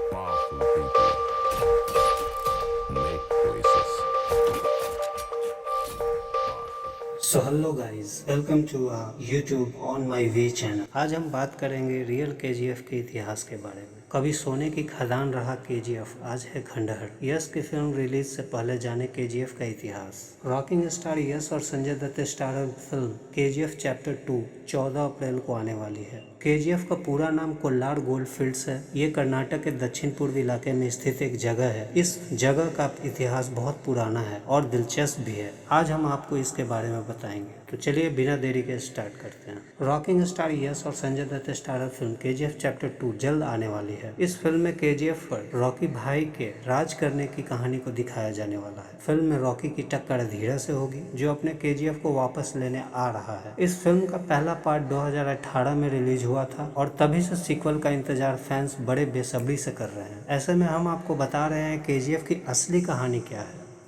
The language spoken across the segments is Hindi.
Powerful people make choices. So hello guys, welcome to YouTube on my way channel. आज हम बात करेंगे रियल केजीएफ के इतिहास के बारे में। कभी सोने की खदान रहा केजीएफ, आज है खंडहर। यश की फिल्म रिलीज से पहले जाने केजीएफ का इतिहास। रॉकिंग स्टार यश और Sanjay Dutt starrer film KGF chapter 2 14 अप्रैल को आने वाली है। केजीएफ का पूरा नाम कोल्लार गोल्ड फील्ड्स है। ये कर्नाटक के दक्षिण पूर्व इलाके में स्थित एक जगह है। इस जगह का इतिहास बहुत पुराना है और दिलचस्प भी है। आज हम आपको इसके बारे में बताएंगे, तो चलिए बिना देरी के स्टार्ट करते हैं। रॉकिंग स्टार यश और Sanjay Dutt starrer film KGF chapter 2 जल्द आने वाली है। इस फिल्म में केजीएफ पर रॉकी भाई के राज करने की कहानी को दिखाया जाने वाला है। फिल्म में रॉकी की टक्कर धीरज से होगी, जो अपने केजीएफ को वापस लेने आ रहा है। इस फिल्म का पहला पार्ट 2018 में रिलीज हुआ था और तभी से सीक्वल का इंतजार फैंस बड़े बेसब्री से कर रहे हैं। ऐसे में हम आपको बता रहे हैं केजीएफ की असली कहानी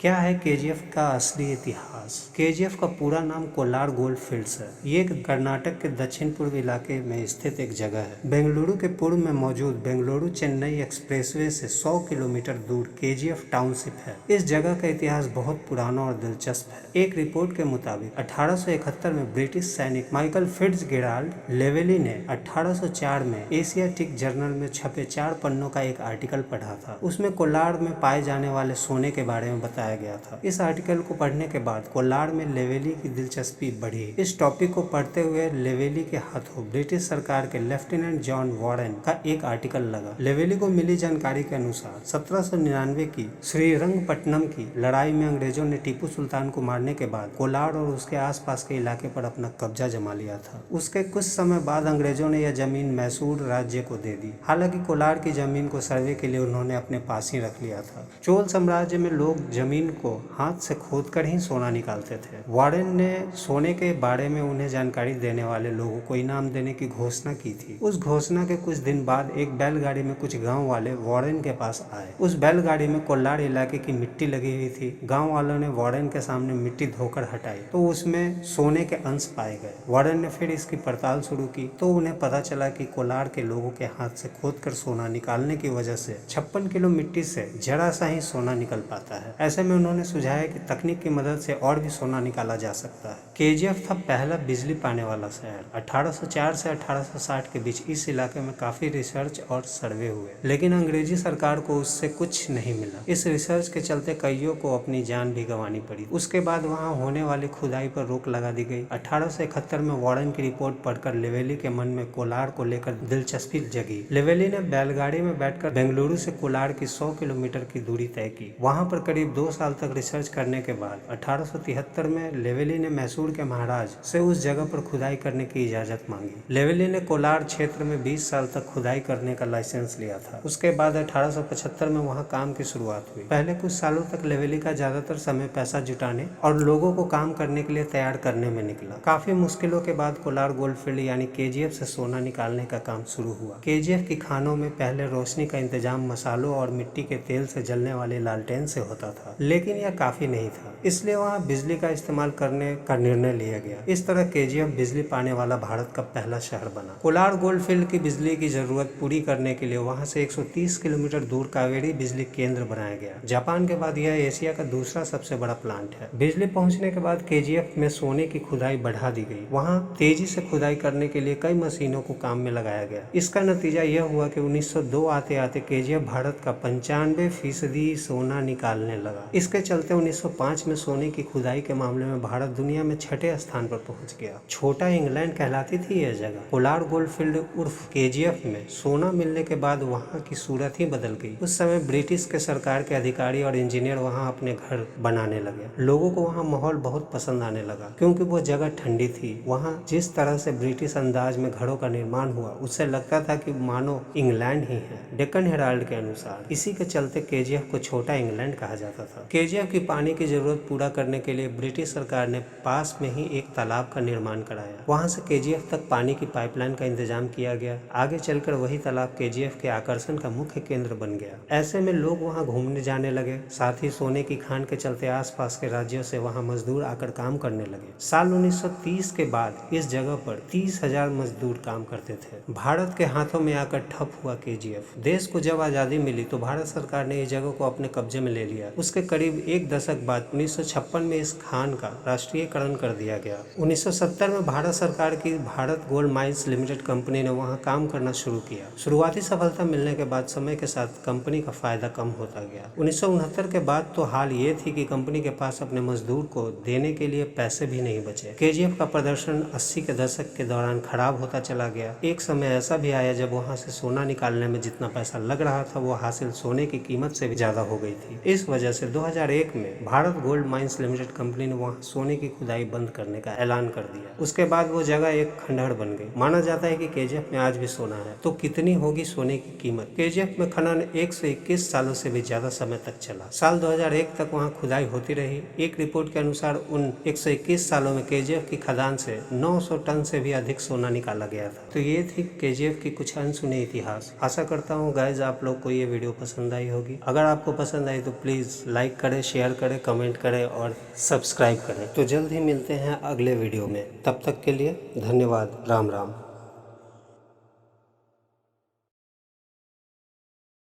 क्या है केजीएफ का असली इतिहास। केजीएफ का पूरा नाम कोलार गोल्ड फील्ड्स है। ये कर्नाटक के दक्षिण पूर्व इलाके में स्थित एक जगह है। बेंगलुरु के पूर्व में मौजूद बेंगलुरु चेन्नई एक्सप्रेसवे से 100 किलोमीटर दूर केजीएफ टाउनशिप है। इस जगह का इतिहास बहुत पुराना और दिलचस्प है। एक रिपोर्ट के मुताबिक 1871 में ब्रिटिश सैनिक माइकल फिट्जगेराल्ड लेवेली ने 1804 में एशियाटिक जर्नल में छपे 4 पन्नों का एक आर्टिकल पढ़ा था। उसमें कोलार में पाए जाने वाले सोने के बारे में बताया गया था। इस आर्टिकल को पढ़ने के बाद कोलार में लेवेली की दिलचस्पी बढ़ी। इस टॉपिक को पढ़ते हुए लेवेली के हाथों ब्रिटिश सरकार के लेफ्टिनेंट जॉन वॉरेन का एक आर्टिकल लगा। लेवेली को मिली जानकारी के अनुसार 1799 की श्रीरंगपट्टनम की लड़ाई में अंग्रेजों ने टीपू सुल्तान को मारने के बाद कोलार और उसके आसपास के इलाके पर अपना कब्जा जमा लिया था। उसके कुछ समय बाद अंग्रेजों ने यह जमीन मैसूर राज्य को दे दी। हालांकि कोलार की जमीन को सर्वे के लिए उन्होंने अपने पास ही रख लिया था। चोल साम्राज्य में लोग जमीन को हाथ से खोदकर ही सोना निकालते थे। वॉरेन ने सोने के बारे में उन्हें जानकारी देने वाले लोगों को इनाम देने की घोषणा की थी। उस घोषणा के कुछ दिन बाद एक बैलगाड़ी में कुछ गांव वाले वॉरेन के पास आए। उस बैलगाड़ी में कोल्लार इलाके की मिट्टी लगी हुई थी। गांव वालों ने वॉरेन के सामने मिट्टी धोकर हटाई तो उसमें सोने के अंश पाए गए। वॉरेन ने फिर इसकी पड़ताल शुरू की तो उन्हें पता चला कि कोलार के लोगों के हाथ से खोदकर सोना निकालने की वजह से 56 किलो मिट्टी से जरा सा ही सोना निकल पाता है। ऐसे में उन्होंने सुझाया कि तकनीक की मदद से और भी सोना निकाला जा सकता है। केजीएफ था पहला बिजली पाने वाला शहर। 1804 से 1860 के बीच इस इलाके में काफी रिसर्च और सर्वे हुए, लेकिन अंग्रेजी सरकार को उससे कुछ नहीं मिला। इस रिसर्च के चलते कईयों को अपनी जान भी गंवानी पड़ी। उसके बाद वहां होने वाली खुदाई पर रोक लगा दी गई। 1871 में वॉरेन की रिपोर्ट पढ़कर लेवेली के मन में कोलार को लेकर दिलचस्पी जगी। लेवेली ने बैलगाड़ी में बैठकर बेंगलुरु से कोलार की 100 किलोमीटर की दूरी तय की। वहां पर करीब 2 साल तक रिसर्च करने के बाद 1873 में लेवेली ने मैसूर के महाराज से उस जगह पर खुदाई करने की इजाजत मांगी। लेवेली ने कोलार क्षेत्र में 20 साल तक खुदाई करने का लाइसेंस लिया था। उसके बाद 1875 में वहां काम की शुरुआत हुई। पहले कुछ सालों तक लेवेली का ज्यादातर समय पैसा जुटाने और लोगों को काम करने के लिए तैयार करने में निकला। काफी मुश्किलों के बाद कोलार गोल्डफील्ड यानी केजीएफ से सोना निकालने का काम शुरू हुआ। केजीएफ की खानों में पहले रोशनी का इंतजाम मसालों और मिट्टी के तेल से जलने वाले लालटेन से होता था, लेकिन यह काफी नहीं था, इसलिए वहां बिजली का इस्तेमाल करने का निर्णय लिया गया। इस तरह केजीएफ बिजली पाने वाला भारत का पहला शहर बना। कोलार गोल्डफील्ड की बिजली की जरूरत पूरी करने के लिए वहां से 130 किलोमीटर दूर कावेरी बिजली केंद्र बनाया गया। जापान के बाद यह एशिया का दूसरा सबसे बड़ा प्लांट है। बिजली पहुंचने के बाद केजीएफ में सोने की खुदाई बढ़ा दी गई। वहाँ तेजी से खुदाई करने के लिए कई मशीनों को काम में लगाया गया। इसका नतीजा यह हुआ कि 1902 आते आते केजीएफ भारत का 95% सोना निकालने लगा। इसके चलते 1905 में सोने की खुदाई के मामले में भारत दुनिया में 6ठे स्थान पर पहुंच गया। छोटा इंग्लैंड कहलाती थी यह जगह। कोलार गोल्डफील्ड उर्फ केजीएफ में सोना मिलने के बाद वहां की सूरत ही बदल गई। उस समय ब्रिटिश के सरकार के अधिकारी और इंजीनियर वहां अपने घर बनाने लगे। लोगों को वहां माहौल बहुत पसंद आने लगा क्योंकि वो जगह ठंडी थी। वहां जिस तरह से ब्रिटिश अंदाज में घरों का निर्माण हुआ उससे लगता था कि मानो इंग्लैंड ही है। डेक्कन हेराल्ड के अनुसार इसी के चलते केजीएफ को छोटा इंग्लैंड कहा जाता था। केजीएफ की पानी की जरूरत पूरा करने के लिए ब्रिटिश सरकार ने पास में ही एक तालाब का निर्माण कराया। वहां से केजीएफ तक पानी की पाइपलाइन का इंतजाम किया गया। आगे चलकर वही तालाब केजीएफ के आकर्षण का मुख्य केंद्र बन गया। ऐसे में लोग वहां घूमने जाने लगे। साथ ही सोने की खान के चलते आसपास के राज्यों से वहां मजदूर आकर काम करने लगे। साल 1930 के बाद इस जगह पर 30,000 मजदूर काम करते थे। भारत के हाथों में आकर ठप हुआ केजीएफ। देश को जब आजादी मिली तो भारत सरकार ने इस जगह को अपने कब्जे में ले लिया। उसके करीब एक दशक बाद 1956 में इस खान का राष्ट्रीयकरण कर दिया गया। 1970 में भारत सरकार की Bharat gold mines limited company ने वहां काम करना शुरू किया। शुरुआती सफलता मिलने के बाद समय के साथ कंपनी का फायदा कम होता गया। 1969 के बाद तो हाल ये थी कि कंपनी के पास अपने मजदूर को देने के लिए पैसे भी नहीं बचे। केजीएफ का प्रदर्शन 80 के दशक के दौरान खराब होता चला गया। एक समय ऐसा भी आया जब वहां से सोना निकालने में जितना पैसा लग रहा था वो हासिल सोने की कीमत से भी ज्यादा हो गई थी। इस वजह से 2001 में Bharat gold mines limited company ने वहां सोने की खुदाई बंद करने का ऐलान कर दिया। उसके बाद वो जगह एक खंडहर बन गई। माना जाता है कि केजीएफ में आज भी सोना है। तो कितनी होगी सोने की कीमत? केजीएफ में खनन 121 सालों से भी ज्यादा समय तक चला। साल 2001 तक वहां खुदाई होती रही। एक रिपोर्ट के अनुसार उन 121 सालों में केजीएफ की खदान से 900 टन से भी अधिक सोना निकाला गया था। तो ये थी केजीएफ की कुछ अनसुने इतिहास। आशा करता हूँ गाइज आप लोग को ये वीडियो पसंद आई होगी। अगर आपको पसंद आई तो प्लीज लाइक करें, शेयर करें, कमेंट करें और सब्सक्राइब करें। तो जल्द ही मिलते हैं अगले वीडियो में। तब तक के लिए धन्यवाद। राम राम।